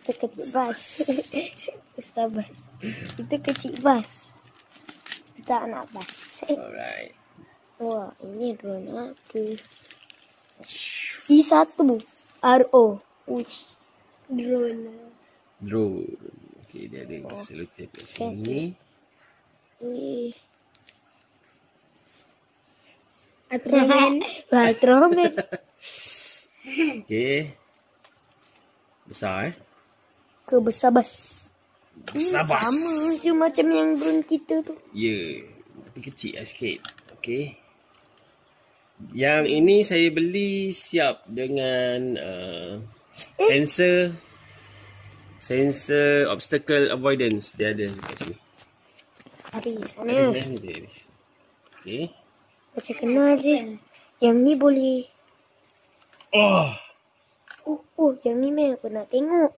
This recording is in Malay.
Itu kecil bas. Besar bas. Itu kecil bas. Kita anak bas. Alright. Wah, ini drone aku. I1 RO. Uish. Drone. Okay, dia ada selotip kat sini. Wih. Ultraman. Ultraman. Okay. Besar Ke besar bas. Besar bas. Sama je macam yang drone kita tu. Ya, tapi kecil lah sikit. Okay. Yang ini saya beli siap dengan sensor obstacle avoidance. Dia ada kat sini. Ada sana. Ada sini. Okay. Macam kenal je. Yang ni boleh. Oh, Oh, yang ni memang aku nak tengok.